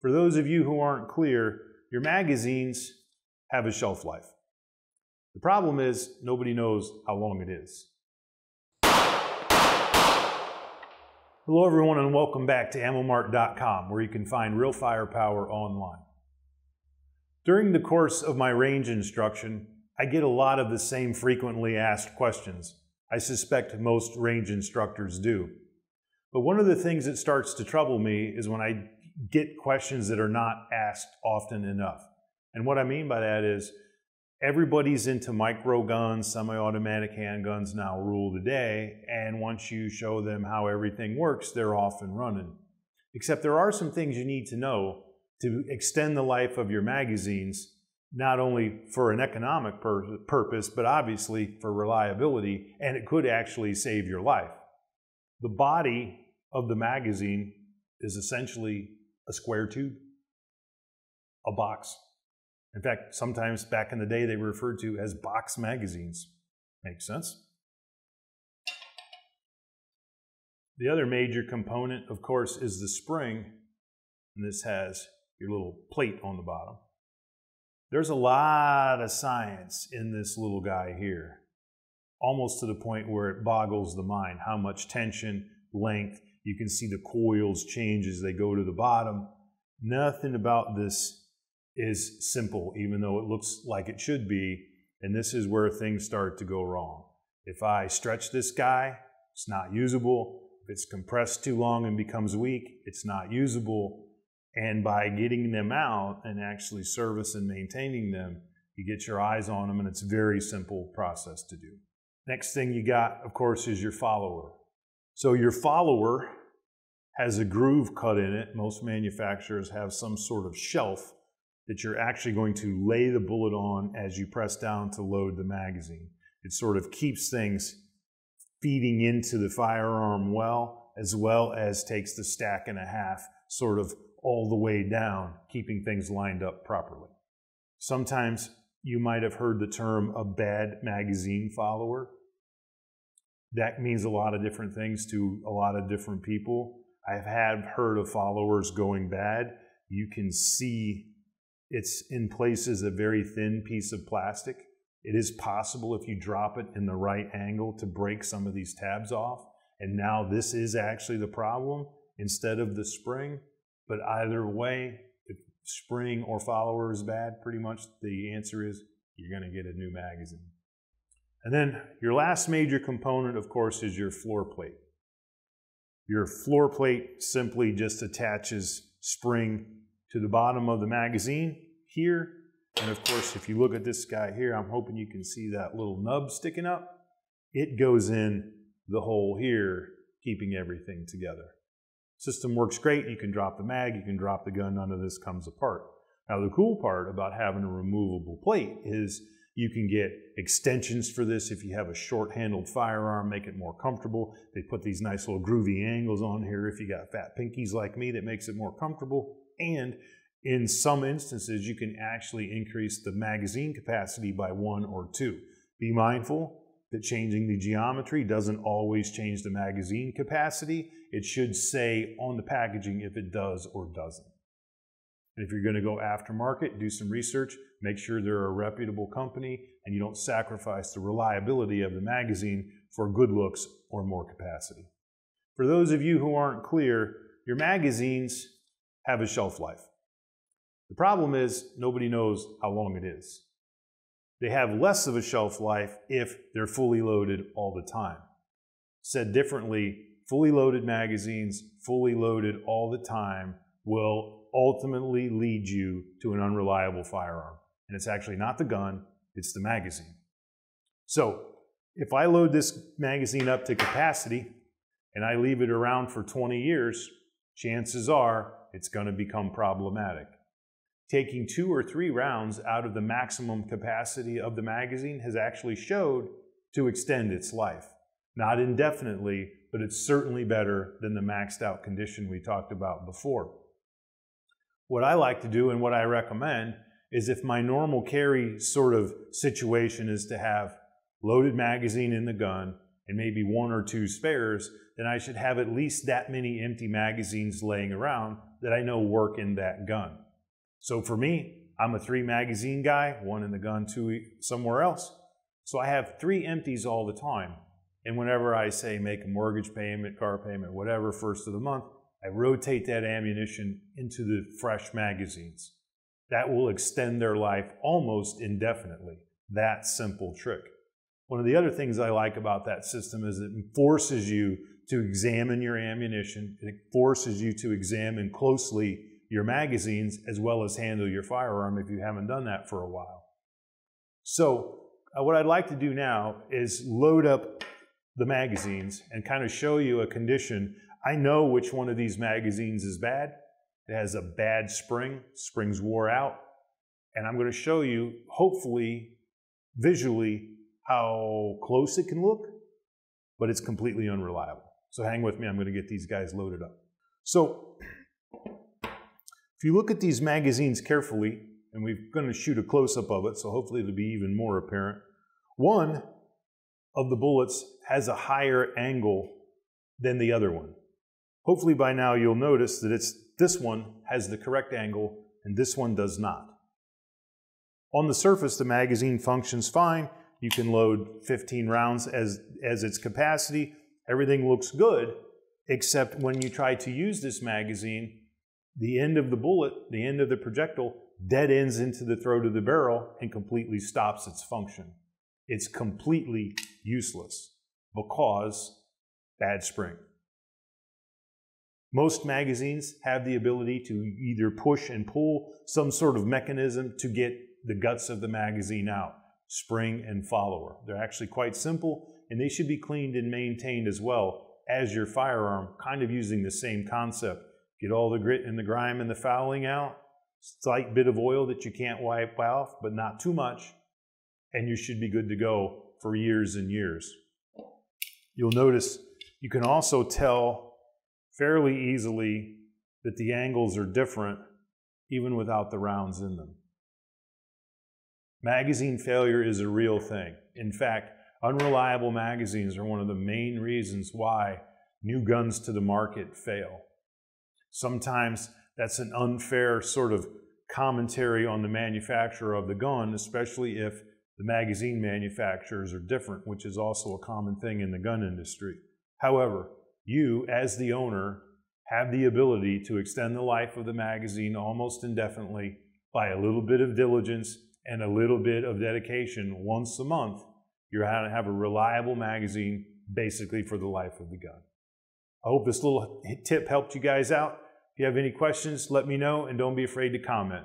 For those of you who aren't clear, your magazines have a shelf life. The problem is nobody knows how long it is. Hello everyone and welcome back to AmmoMart.com, where you can find real firepower online. During the course of my range instruction, I get a lot of the same frequently asked questions. I suspect most range instructors do. But one of the things that starts to trouble me is when I get questions that are not asked often enough. And what I mean by that is everybody's into micro guns, semi-automatic handguns now rule the day, and once you show them how everything works, they're off and running. Except there are some things you need to know to extend the life of your magazines, not only for an economic purpose, but obviously for reliability, and it could actually save your life. The body of the magazine is essentially a square tube, a box. In fact, sometimes back in the day they were referred to as box magazines. Makes sense? The other major component, of course, is the spring, and this has your little plate on the bottom. There's a lot of science in this little guy here, almost to the point where it boggles the mind. How much tension, length, you can see the coils change as they go to the bottom. Nothing about this is simple, even though it looks like it should be, and this is where things start to go wrong. If I stretch this guy, it's not usable. If it's compressed too long and becomes weak, it's not usable. And by getting them out and actually service and maintaining them, you get your eyes on them, and it's a very simple process to do. Next thing you got, of course, is your follower. So your follower has a groove cut in it. Most manufacturers have some sort of shelf that you're actually going to lay the bullet on as you press down to load the magazine. It sort of keeps things feeding into the firearm well as takes the stack and a half sort of all the way down, keeping things lined up properly. Sometimes you might have heard the term a bad magazine follower. That means a lot of different things to a lot of different people. I have heard of followers going bad. You can see it's in places a very thin piece of plastic. It is possible if you drop it in the right angle to break some of these tabs off. And now this is actually the problem instead of the spring. But either way, if spring or follower is bad, pretty much the answer is you're going to get a new magazine. And then your last major component, of course, is your floor plate. Your floor plate simply just attaches spring to the bottom of the magazine here. And of course, if you look at this guy here, I'm hoping you can see that little nub sticking up. It goes in the hole here, keeping everything together. System works great. You can drop the mag, you can drop the gun, none of this comes apart. Now the cool part about having a removable plate is you can get extensions for this if you have a short-handled firearm, make it more comfortable. They put these nice little groovy angles on here if you got fat pinkies like me, that makes it more comfortable. And in some instances, you can actually increase the magazine capacity by 1 or 2. Be mindful that changing the geometry doesn't always change the magazine capacity. It should say on the packaging if it does or doesn't. And if you're going to go aftermarket, do some research, make sure they're a reputable company, and you don't sacrifice the reliability of the magazine for good looks or more capacity. For those of you who aren't clear, your magazines have a shelf life. The problem is nobody knows how long it is. They have less of a shelf life if they're fully loaded all the time. Said differently, fully loaded magazines, fully loaded all the time, will ultimately lead you to an unreliable firearm. And it's actually not the gun, it's the magazine. So if I load this magazine up to capacity and I leave it around for 20 years, chances are it's going to become problematic. Taking 2 or 3 rounds out of the maximum capacity of the magazine has actually showed to extend its life. Not indefinitely, but it's certainly better than the maxed out condition we talked about before. What I like to do and what I recommend is if my normal carry sort of situation is to have loaded magazine in the gun and maybe 1 or 2 spares, then I should have at least that many empty magazines laying around that I know work in that gun. So for me, I'm a 3 magazine guy, 1 in the gun, 2 somewhere else. So I have 3 empties all the time. And whenever I say make a mortgage payment, car payment, whatever, first of the month, I rotate that ammunition into the fresh magazines. That will extend their life almost indefinitely. That simple trick. One of the other things I like about that system is it forces you to examine your ammunition. It forces you to examine closely your magazines as well as handle your firearm if you haven't done that for a while. So what I'd like to do now is load up the magazines and kind of show you a condition. I know which one of these magazines is bad. It has a bad spring, springs wore out, and I'm going to show you, hopefully, visually, how close it can look, but it's completely unreliable. So hang with me, I'm going to get these guys loaded up. So if you look at these magazines carefully, and we're going to shoot a close-up of it, so hopefully it'll be even more apparent. One of the bullets has a higher angle than the other one. Hopefully by now you'll notice that this one has the correct angle and this one does not. On the surface, the magazine functions fine. You can load 15 rounds as its capacity. Everything looks good, except when you try to use this magazine, the end of the bullet, the end of the projectile, dead ends into the throat of the barrel and completely stops its function. It's completely useless because bad spring. Most magazines have the ability to either push and pull some sort of mechanism to get the guts of the magazine out, spring and follower. They're actually quite simple, and they should be cleaned and maintained as well as your firearm, kind of using the same concept. Get all the grit and the grime and the fouling out, slight bit of oil that you can't wipe off, but not too much, and you should be good to go for years and years. You'll notice you can also tell fairly easily that the angles are different even without the rounds in them. Magazine failure is a real thing. In fact, unreliable magazines are one of the main reasons why new guns to the market fail. Sometimes that's an unfair sort of commentary on the manufacturer of the gun, especially if the magazine manufacturers are different, which is also a common thing in the gun industry. However, you, as the owner, have the ability to extend the life of the magazine almost indefinitely by a little bit of diligence and a little bit of dedication. Once a month, you're going to have a reliable magazine basically for the life of the gun. I hope this little tip helped you guys out. If you have any questions, let me know and don't be afraid to comment.